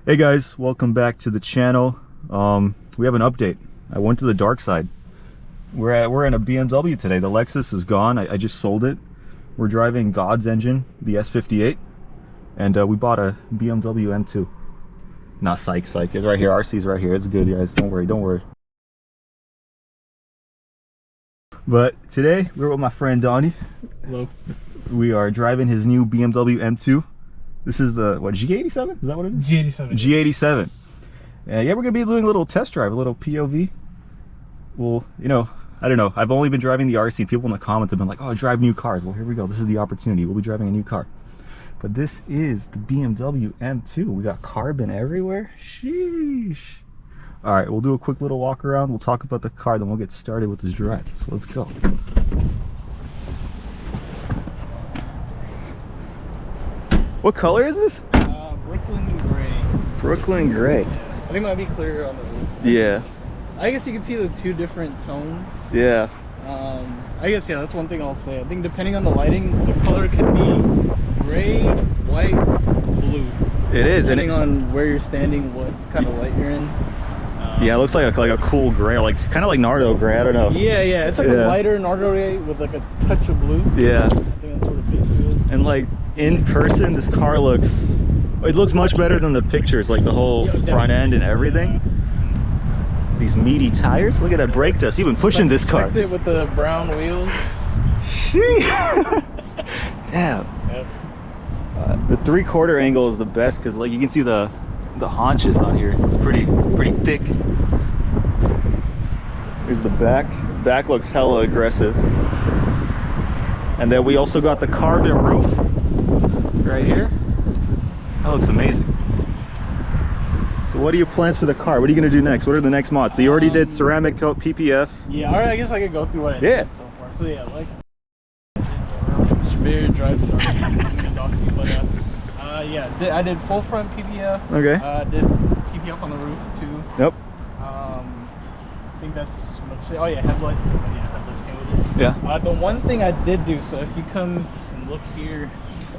Hey guys, welcome back to the channel. We have an update. I went to the dark side. We're in a BMW today. The Lexus is gone. I just sold it. We're driving God's engine, the S58, and we bought a BMW M2. Not psych. It's right here. RC's right here. It's good, guys. Don't worry. But today we're with my friend Donie. Hello. We are driving his new BMW M2. This is the, what, G87? Is that what it is? G87. G87. Yeah, we're going to be doing a little test drive, a little POV. Well, you know, I don't know. I've only been driving the RC. People in the comments have been like, oh, I drive new cars. Well, here we go. This is the opportunity. We'll be driving a new car. But this is the BMW M2. We got carbon everywhere. Sheesh. All right, we'll do a quick little walk around. We'll talk about the car, then we'll get started with this drive. So let's go. What color is this? Brooklyn gray. Brooklyn gray. Yeah. I think it might be clearer on the inside. Yeah. I guess you can see the two different tones. Yeah. I guess, yeah, that's one thing I'll say. I think depending on the lighting, the color could be gray, white, blue. It is. Depending on where you're standing, what kind of light you're in. Yeah, it looks like a cool gray, like kind of like Nardo gray. I don't know. Yeah, it's like a lighter Nardo gray with like a touch of blue. Yeah. I think that's what it basically is. And like in person, this car looks much better than the pictures, like the whole front end and everything. These meaty tires. Look at that brake dust. Even pushing this car. It with the brown wheels. Damn. Yep. The 3/4 angle is the best because like you can see the haunches on here. It's pretty thick. Here's the back. Back looks hella aggressive. And then we also got the carbon roof right here. That looks amazing. So what are your plans for the car? What are you going to do next? What are the next mods? So you already did ceramic coat, PPF. Yeah, alright, I guess I could go through what I did so far. So yeah, like Mr. Beard drives yeah, I did full front PPF. Okay. Did PPF on the roof too. Yep. I think that's much. Oh yeah, headlights. Yeah, headlights came with it. Yeah. The one thing I did do, so if you come and look here,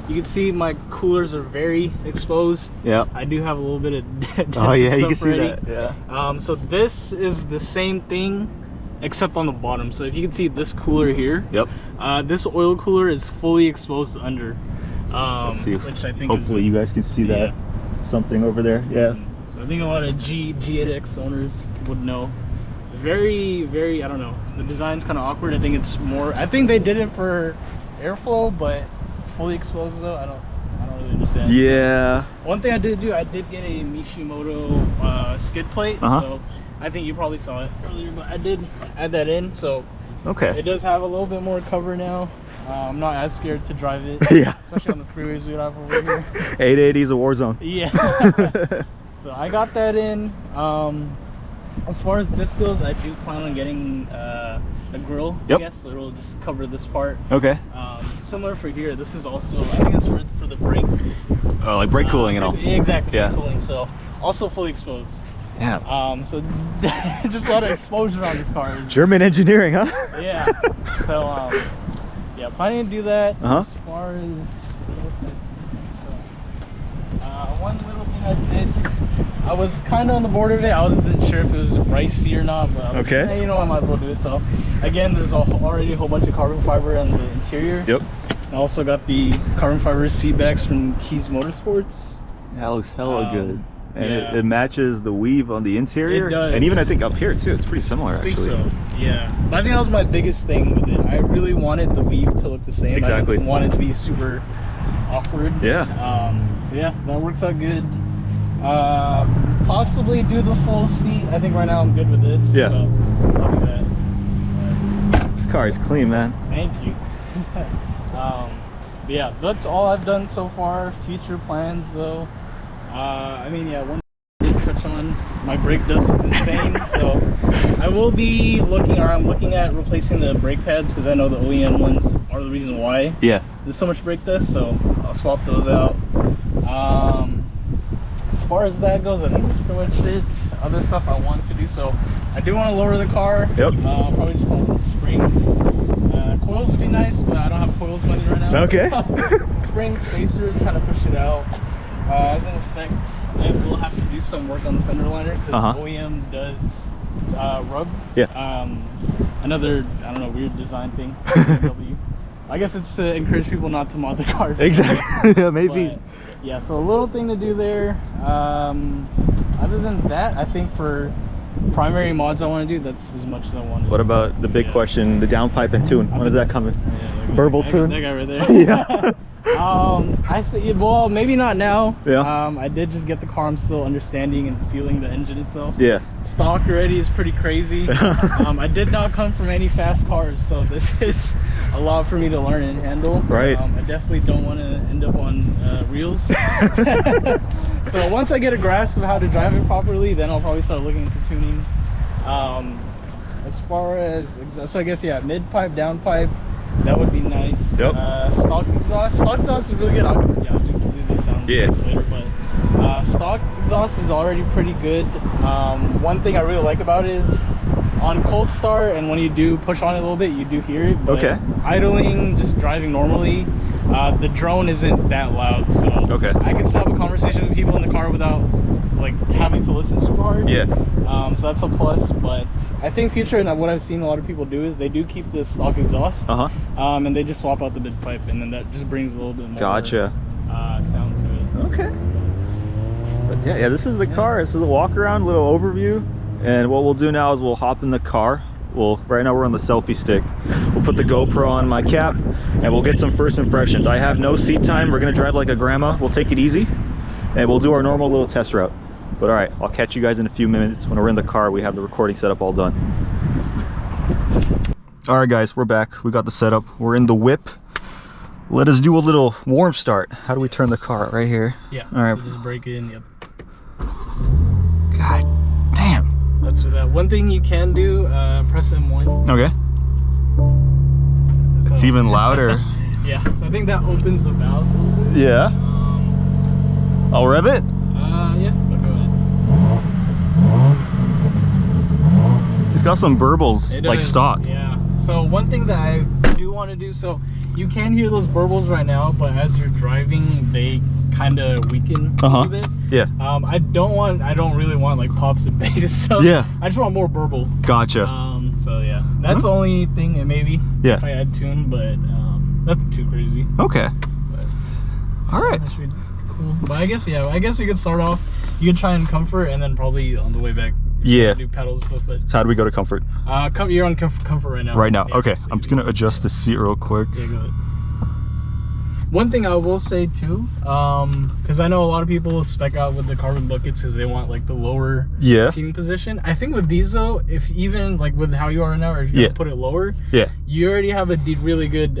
you can see my coolers are very exposed. Yeah. I do have a little bit of dents. Oh yeah, you can see that. Yeah. So this is the same thing except on the bottom. So if you can see this cooler here. Yep. This oil cooler is fully exposed under. Let's see if, which I think hopefully you guys can see that something over there. Yeah. So I think a lot of G8X owners would know. Very, I don't know. The design's kind of awkward. I think it's more. I think they did it for airflow, but fully exposed though, I don't really understand. Yeah. So, one thing I did do, I did get a Mishimoto skid plate. So I think you probably saw it earlier, but I did add that in. So it does have a little bit more cover now. I'm not as scared to drive it. Yeah. Especially on the freeways we have over here. 880 is a war zone. Yeah. So I got that in. As far as this goes, I do plan on getting a grill, I guess, so it'll just cover this part. Okay. Similar for here, this is also, I think it's for the brake. Oh, like brake cooling and all. Exactly, brake cooling, so also fully exposed. Damn. So just a lot of exposure on this car. German engineering, huh? Yeah. So, yeah, planning to do that. As far as, one little thing I did, I was kind of on the border of it. I wasn't sure if it was ricey or not, but I was like, hey, you know, I might as well do it. So again, there's already a whole bunch of carbon fiber on the interior. Yep. I also got the carbon fiber seat backs from Kies Motorsports. That looks hella good. And it matches the weave on the interior. It does. And even I think up here too, it's pretty similar actually. I think so, yeah. But I think that was my biggest thing with it. I really wanted the weave to look the same. Exactly. I didn't want it to be super awkward. Yeah. So yeah, that works out good. Possibly do the full seat. I think right now I'm good with this. Yeah. So I'll do that. But this car is clean, man. Thank you. But yeah, that's all I've done so far. Future plans though. I mean, yeah, one thing I did touch on, my brake dust is insane. So I will be looking, or I'm looking at replacing the brake pads because I know the OEM ones are the reason why. Yeah. There's so much brake dust, so I'll swap those out. As far as that goes, I think that's pretty much it. Other stuff I want to do, so I do want to lower the car. Yep. Probably just on springs. Coils would be nice, but I don't have coils money right now. Okay. Spring spacers kind of push it out. As an effect, I will have to do some work on the fender liner because OEM does rub. Yeah. Another, I don't know, weird design thing. BMW. I guess it's to encourage people not to mod the car. Exactly. Yeah, maybe. But, yeah, so a little thing to do there. Other than that, I think for primary mods I want to do, that's as much as I want to do. What about the big question, the downpipe and tune? When is that coming? Yeah, Burble tune? That guy right there. Yeah. I think, well, maybe not now. Yeah. I did just get the car. I'm still understanding and feeling the engine itself. Yeah. Stock already is pretty crazy. I did not come from any fast cars, so this is a lot for me to learn and handle. Right. I definitely don't want to end up on reels. So once I get a grasp of how to drive it properly, then I'll probably start looking into tuning. As far as, so I guess, yeah, mid pipe, downpipe, that would be nice. Yep. Stock exhaust is really good. I'll do these sounds later, but stock exhaust is already pretty good. One thing I really like about it is on cold start, and when you do push on it a little bit, you do hear it. But idling, just driving normally, the drone isn't that loud, so I can still have a conversation with people in the car without like having to listen super hard. Yeah. So that's a plus. But I think future, and what I've seen a lot of people do is they do keep the stock exhaust, and they just swap out the mid pipe, and then that just brings a little bit more sound to it. Okay. But yeah, this is the car. This is a walk around, little overview. And what we'll do now is we'll hop in the car. Right now we're on the selfie stick. We'll put the GoPro on my cap and we'll get some first impressions. I have no seat time. We're gonna drive like a grandma. We'll take it easy and we'll do our normal little test route. But all right, I'll catch you guys in a few minutes. When we're in the car, we have the recording setup all done. All right guys, we're back. We got the setup. We're in the whip. Let us do a little warm start. How do we turn the car? Right here. Yeah, all right. So just brake in, yep. God damn. That's that. One thing you can do, press M1. Okay. So, it's even louder. Yeah, so I think that opens the valves a little bit. Yeah. I'll rev it? Yeah, go ahead. It's got some burbles, like stock. Yeah. So one thing that I do want to do, so you can hear those burbles right now, but as you're driving, they kind of weaken a little bit. Yeah. I don't really want like pops and bass. So yeah. I just want more burble. Gotcha. So yeah, that's the only thing, and maybe if I add tune, but nothing too crazy. Okay. But all right. That should be cool. But I guess we could start off. You could try in comfort, and then probably on the way back. Do pedals and stuff. But so how do we go to comfort? You're on comfort right now. Right now. Yeah, okay. So I'm just gonna adjust the seat real quick. Yeah, go ahead. One thing I will say too, because I know a lot of people spec out with the carbon buckets because they want like the lower seating position. I think with these though, if even like with how you are now, or if you put it lower, you already have a really good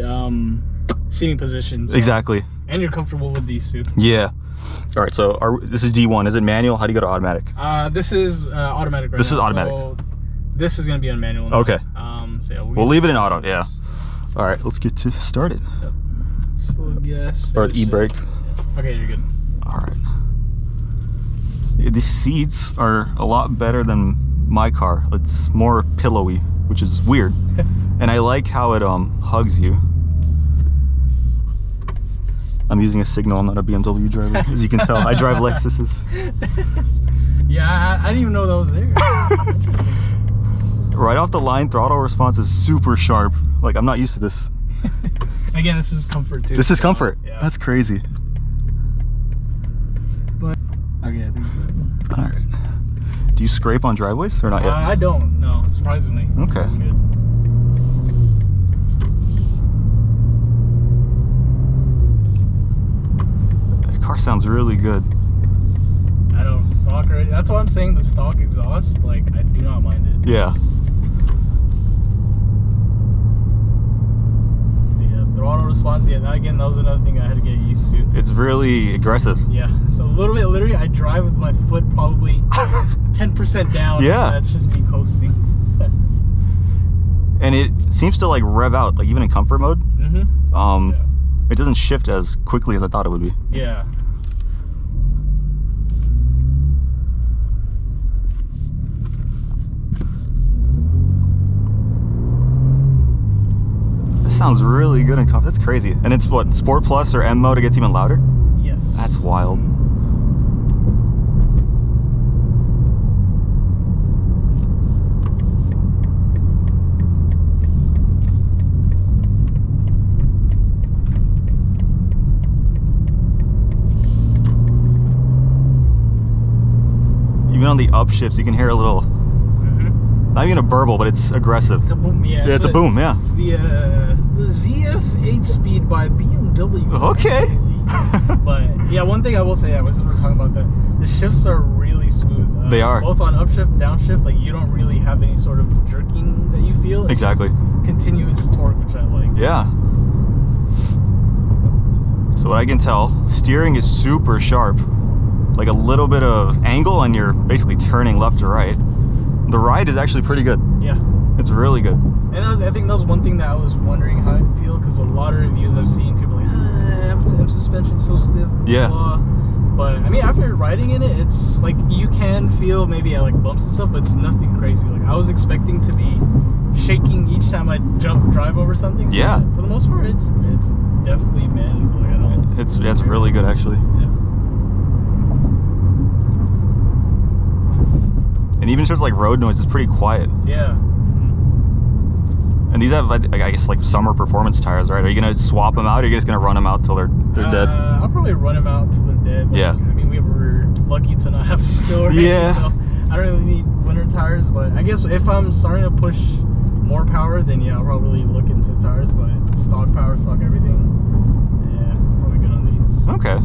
seating position. So, exactly. And you're comfortable with these too. Yeah. All right. So this is D1. Is it manual? How do you go to automatic? This is automatic. Right this now, is automatic. So this is gonna be on manual now. Okay. So yeah, we'll leave it in auto. Yeah. All right. Let's get started. Yep. Slow gas. Or the e-brake. Okay, you're good. All right. These seats are a lot better than my car. It's more pillowy, which is weird. And I like how it hugs you. I'm using a signal. I'm not a BMW driver, as you can tell. I drive Lexuses. Yeah, I didn't even know that was there. Right off the line, throttle response is super sharp. Like, I'm not used to this. Again, this is comfort too. This is comfort. Yeah. That's crazy. But okay, I think good. All right. Do you scrape on driveways or not yet? I don't. No, surprisingly. Okay. I'm good. That car sounds really good. I don't stock already. That's why I'm saying the stock exhaust. Like, I do not mind it. Yeah. Throttle response, that was another thing I had to get used to. It's really aggressive. Yeah, so a little bit, literally, I drive with my foot probably 10% down. Yeah. That's just me coasting. And it seems to like rev out, like even in comfort mode. It doesn't shift as quickly as I thought it would be. Yeah. Sounds really good in comfort. That's crazy. And it's what, Sport Plus or M mode, it gets even louder? Yes. That's wild. Even on the upshifts, you can hear a little, not even a burble, but it's aggressive. It's a boom, yeah. Yeah, it's a boom, yeah. It's the ZF 8-speed by BMW. Okay. But yeah, one thing I will say, we're talking about that, the shifts are really smooth. They are. Both on upshift, downshift, like you don't really have any sort of jerking that you feel. It's exactly. just continuous torque, which I like. Yeah. So what I can tell, steering is super sharp. Like a little bit of angle and you're basically turning left to right. The ride is actually pretty good. Yeah. It's really good. And I think that was one thing that I was wondering how it'd feel, because a lot of reviews I've seen, people like, M suspension's so stiff, blah, yeah. blah. But I mean, after riding in it, it's like you can feel maybe at like bumps and stuff, but it's nothing crazy. Like I was expecting to be shaking each time I drive over something. Yeah. But for the most part, it's definitely manageable. Like, I don't. It's really good actually. Yeah. And even in terms of like road noise, it's pretty quiet. Yeah. And these have, I guess, like summer performance tires, right? Are you gonna swap them out, or are you just gonna run them out till they're dead? I'll probably run them out till they're dead. Like, yeah. I mean, we were lucky to not have snow or anything, yeah. so I don't really need winter tires. But I guess if I'm starting to push more power, then yeah, I'll probably look into tires. But stock power, stock everything, yeah, I'm probably good on these. Okay.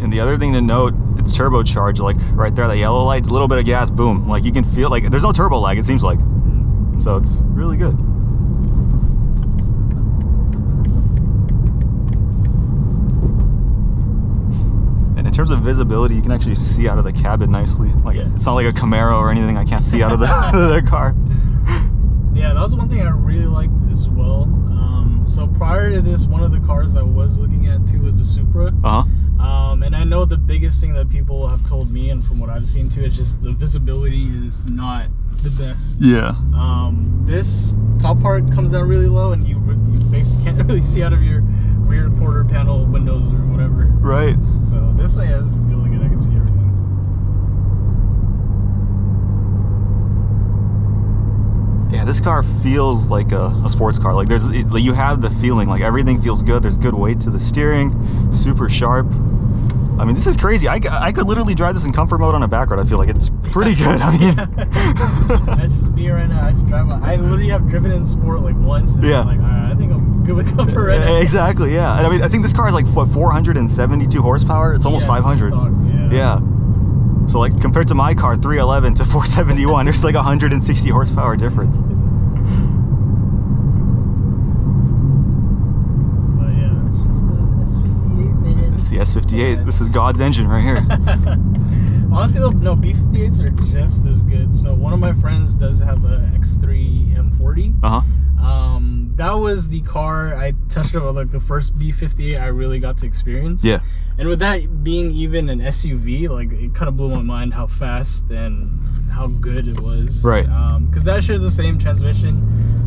And the other thing to note, it's turbocharged, like right there, that yellow light, a little bit of gas, boom. Like you can feel, like there's no turbo lag, it seems like. So it's really good. And in terms of visibility, you can actually see out of the cabin nicely. Like yes. It's not like a Camaro or anything, I can't see out of the car. Yeah, that was one thing I really liked as well. So prior to this, one of the cars I was looking at too was the Supra. And I know the biggest thing that people have told me, and from what I've seen too, is just the visibility is not the best. Yeah. This top part comes down really low, and you basically can't really see out of your rear quarter panel windows or whatever. Right. So this way is really good. I can see everything. Yeah, this car feels like a sports car. Like you have the feeling, like everything feels good. There's good weight to the steering, super sharp. I mean, this is crazy. I could literally drive this in comfort mode on a back road. I feel like it's pretty good. I mean, that's just me right now. I just drive. I literally have driven in sport like once. And yeah. I'm like, all right, I think I'm good with comfort right now. Exactly. Yeah. And I mean, I think this car is like what, 472 horsepower. It's almost 500. Stock, yeah. So like compared to my car, 311 to 471, there's like 160 horsepower difference. But yeah, it's just the S58, man. It's the S58. Yeah. This is God's engine right here. Honestly though, no, B58s are just as good. So one of my friends does have a X3 M40. That was the car I touched about, like the first B58 I really got to experience. Yeah. And with that being even an SUV, like it kind of blew my mind how fast and how good it was. Right. Because that shares the same transmission.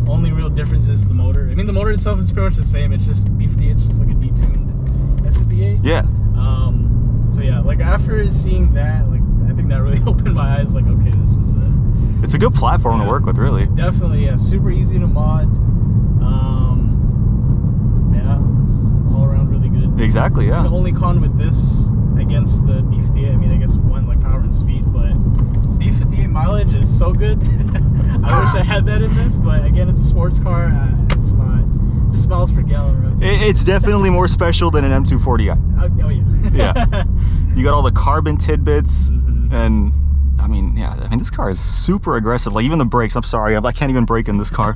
Only real difference is the motor. I mean, the motor itself is pretty much the same. It's just B58, it's just like a detuned S58. Yeah. So yeah, like after seeing that, like I think that really opened my eyes. Like, okay, this is it's a good platform to work with, really. Definitely, yeah. Super easy to mod. Yeah, it's all around really good. Exactly, yeah. The only con with this against the B58, I mean, I guess one like power and speed, but B58 mileage is so good. I wish I had that in this, but again, it's a sports car. It's not just miles per gallon. Right? It's definitely more special than an M240i. Oh yeah. Yeah. You got all the carbon tidbits, and I mean, yeah, I mean, this car is super aggressive. Like even the brakes, I'm sorry, I can't even brake in this car,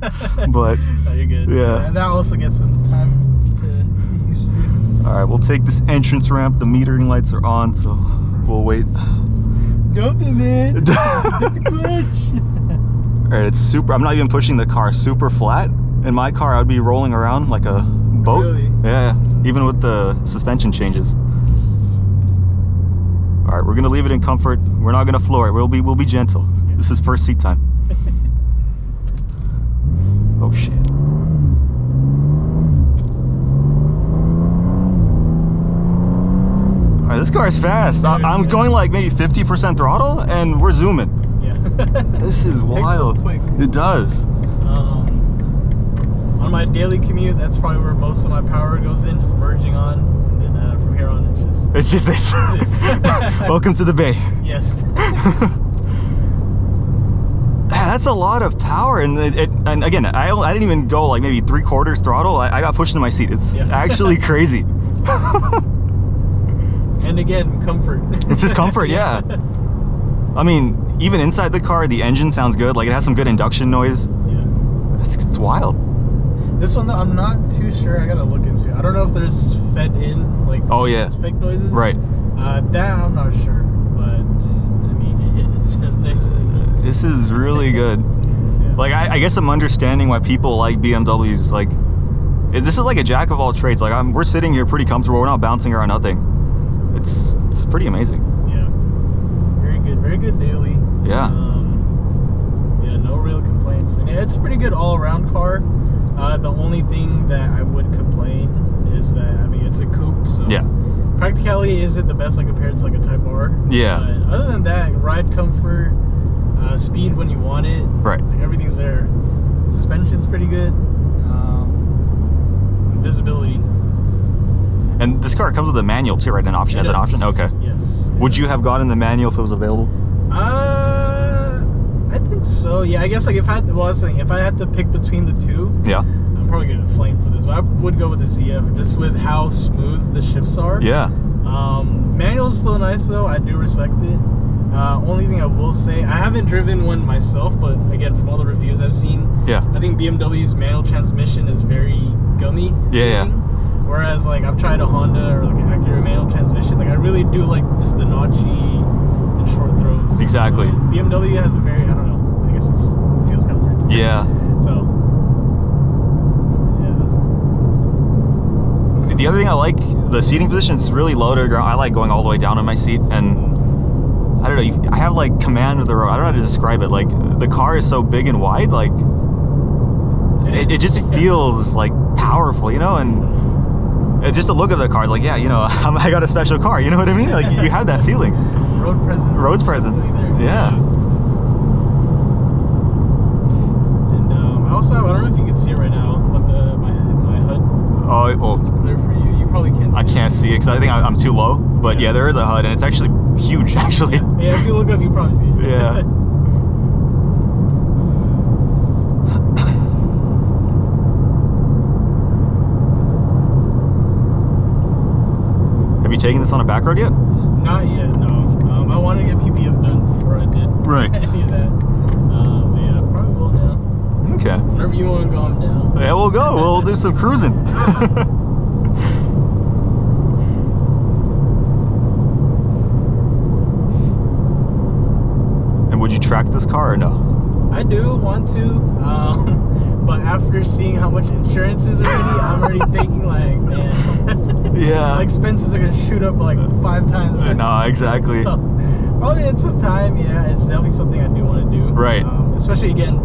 but no, you're good. Yeah. And that also gets some time to get used to. All right, we'll take this entrance ramp. The metering lights are on, so we'll wait. Dump it, man. Hit the clutch. All right, it's super. I'm not even pushing the car. Super flat. In my car, I'd be rolling around like a boat. Really? Yeah, even with the suspension changes. All right, we're gonna leave it in comfort. We're not gonna floor it. We'll be gentle. This is first seat time. Oh shit. All right, this car is fast. I'm going like maybe 50% throttle, and we're zooming. Yeah. This is wild. Takes up quick. It does. On my daily commute, that's probably where most of my power goes in, just merging on. And It's just this. Welcome to the Bay. Yes. That's a lot of power, and and again, I didn't even go like maybe 3/4 throttle. I got pushed into my seat. It's actually crazy. And again, comfort. It's just comfort, yeah. I mean, even inside the car, the engine sounds good. Like, it has some good induction noise. Yeah. It's wild. This one, though, I'm not too sure. I gotta look into it. I don't know if there's fed in, like, fake noises. Right. That I'm not sure. But, I mean, it's nice. This is really good. Yeah. Like, I guess I'm understanding why people like BMWs. Like, this is like a jack of all trades. Like, we're sitting here pretty comfortable. We're not bouncing around nothing. It's pretty amazing. Yeah. Very good daily. Yeah. Yeah, no real complaints. And yeah, it's a pretty good all-around car. The only thing that I would complain is that, I mean, it's a coupe, so yeah. Practicality isn't the best, like, compared to like a Type R. Yeah. But other than that, ride comfort, speed when you want it. Right. Like, everything's there. Suspension's pretty good. Visibility. And this car comes with a manual too, right? An option as an option? Okay. Yes. Would you have gotten the manual if it was available? I think so. Yeah, I guess like if I had to, well, I was thinking, if I had to pick between the two, yeah, I'm probably gonna flame for this, but I would go with the ZF just with how smooth the shifts are. Yeah. Manual's still nice though. I do respect it. Only thing I will say, I haven't driven one myself, but again, from all the reviews I've seen, yeah, I think BMW's manual transmission is very gummy. Yeah. Whereas like I've tried a Honda or like an Acura manual transmission, like I really do like just the notchy and short throws. Exactly. BMW has a very, I don't know, I guess it feels kind of weird. Yeah. So, yeah. The other thing I like, the seating position is really low to the ground. I like going all the way down in my seat, and I don't know, I have like command of the road. I don't know how to describe it. Like, the car is so big and wide, like it just feels like powerful, you know, and just the look of the car, like, yeah, you know, I got a special car, you know what I mean? Like, you have that feeling. Road presence. Road presence. Yeah. And I also have, I don't know if you can see it right now, but my hood. Oh, well, it's clear for you. You probably can't see I can't see it because I think I'm too low. But yeah, there is a HUD, and it's actually huge, actually. Yeah, if you look up, you probably see it. Yeah. Have you taken this on a back road yet? Not yet, no. I wanted to get PPF done before I did right. any of that. But yeah, probably will now. Okay. Whenever you want to go, I'm down. Yeah, we'll go. We'll do some cruising. And would you track this car or no? I do want to, but after seeing how much insurance is already, I'm already thinking like, man, yeah, like expenses are gonna shoot up like 5 times. No, exactly. So, probably in some time, yeah, it's definitely something I do want to do. Right. Especially again,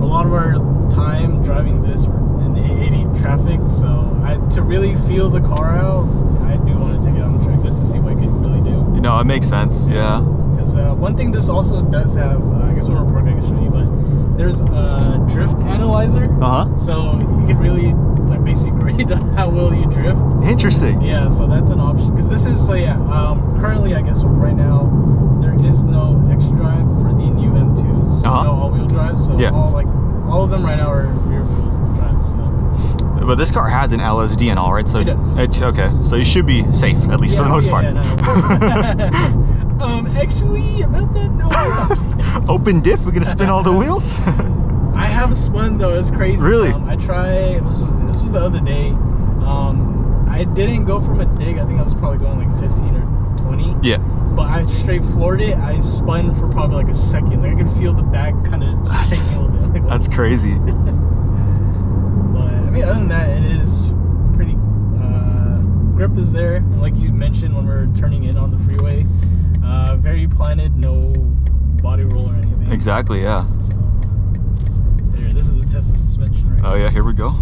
a lot of our time driving this we're in 80 traffic, so to really feel the car out, I do want to take it on the track just to see what it can really do. You know, it makes sense. Yeah. Because one thing this also does have, I guess when we're programming, I can show you, but there's a drift analyzer. So you can really like basically grade on how well you drift. Interesting. Yeah, so that's an option. Because this is, so yeah, currently I guess right now there is no X-Drive for the new M2s. So no all-wheel drive. So yeah, all of them right now are rear-wheel drive. So. But this car has an LSD and all, right? So it does. Okay, so you should be safe, at least for the most part. Yeah, no. Actually, about that, no. Open diff, we're gonna spin all the wheels? I have spun though, it's crazy. Really? I tried, this was the other day. I didn't go from a dig, I think I was probably going like 15 or 20. Yeah. But I straight floored it, I spun for probably like a second. Like I could feel the back kind of shaking a little bit. Like, that's crazy. But I mean, other than that, it is pretty, grip is there. Like you mentioned when we were turning in on the freeway. Very planted, no body roll or anything. Exactly, yeah. So, there, this is the test of suspension right now. Oh yeah, here we go.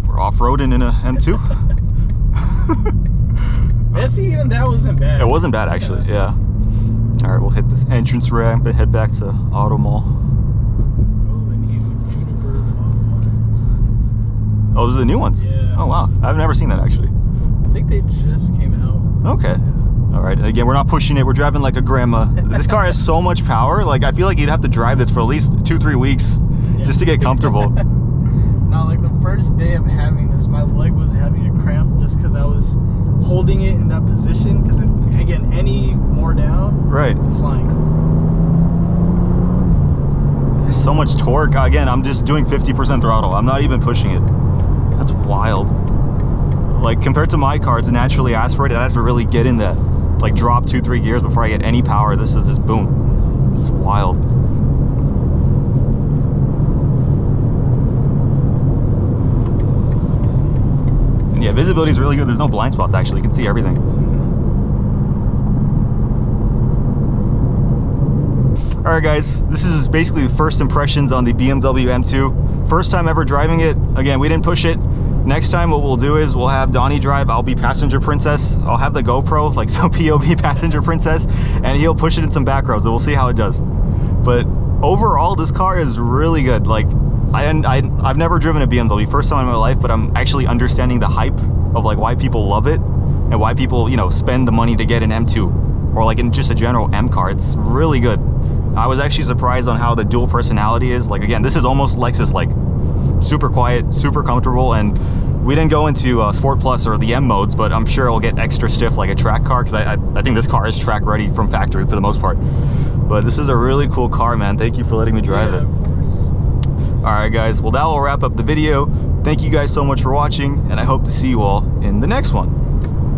We're off-roading in a M2. Yeah, see, even that wasn't bad. It wasn't bad, actually, yeah. All right, we'll hit this entrance ramp and head back to Auto Mall. Oh, the new Juniper modifiers. Oh, those are the new ones? Yeah. Oh, wow. I've never seen that, actually. think they just came out. Okay. All right, and again, we're not pushing it. We're driving like a grandma. This car has so much power. Like, I feel like you'd have to drive this for at least 2-3 weeks just to get comfortable. Now, like the first day of having this, my leg was having a cramp just because I was holding it in that position. Because again, any more down, Right. flying. There's so much torque. Again, I'm just doing 50% throttle. I'm not even pushing it. That's wild. Like, compared to my car, it's naturally aspirated. I have to really get in that, like, drop 2-3 gears before I get any power. This is just boom. It's wild. And yeah, visibility is really good. There's no blind spots, actually. You can see everything. All right, guys, this is basically the first impressions on the BMW M2. First time ever driving it. Again, we didn't push it. Next time what we'll do is we'll have Donie drive. I'll be passenger princess. I'll have the GoPro, like some POV passenger princess, and he'll push it in some back roads, and we'll see how it does. But overall, this car is really good. Like, I've never driven a BMW, first time in my life, but I'm actually understanding the hype of like why people love it and why people, you know, spend the money to get an M2 or like in just a general M car. It's really good. I was actually surprised on how the dual personality is. Like, again, this is almost Lexus, like super quiet, super comfortable, and we didn't go into Sport Plus or the M modes, but I'm sure it'll get extra stiff like a track car, because I think this car is track ready from factory for the most part. But this is a really cool car, man. Thank you for letting me drive it. Of course. All right, guys, well, that will wrap up the video. Thank you guys so much for watching, and I hope to see you all in the next one.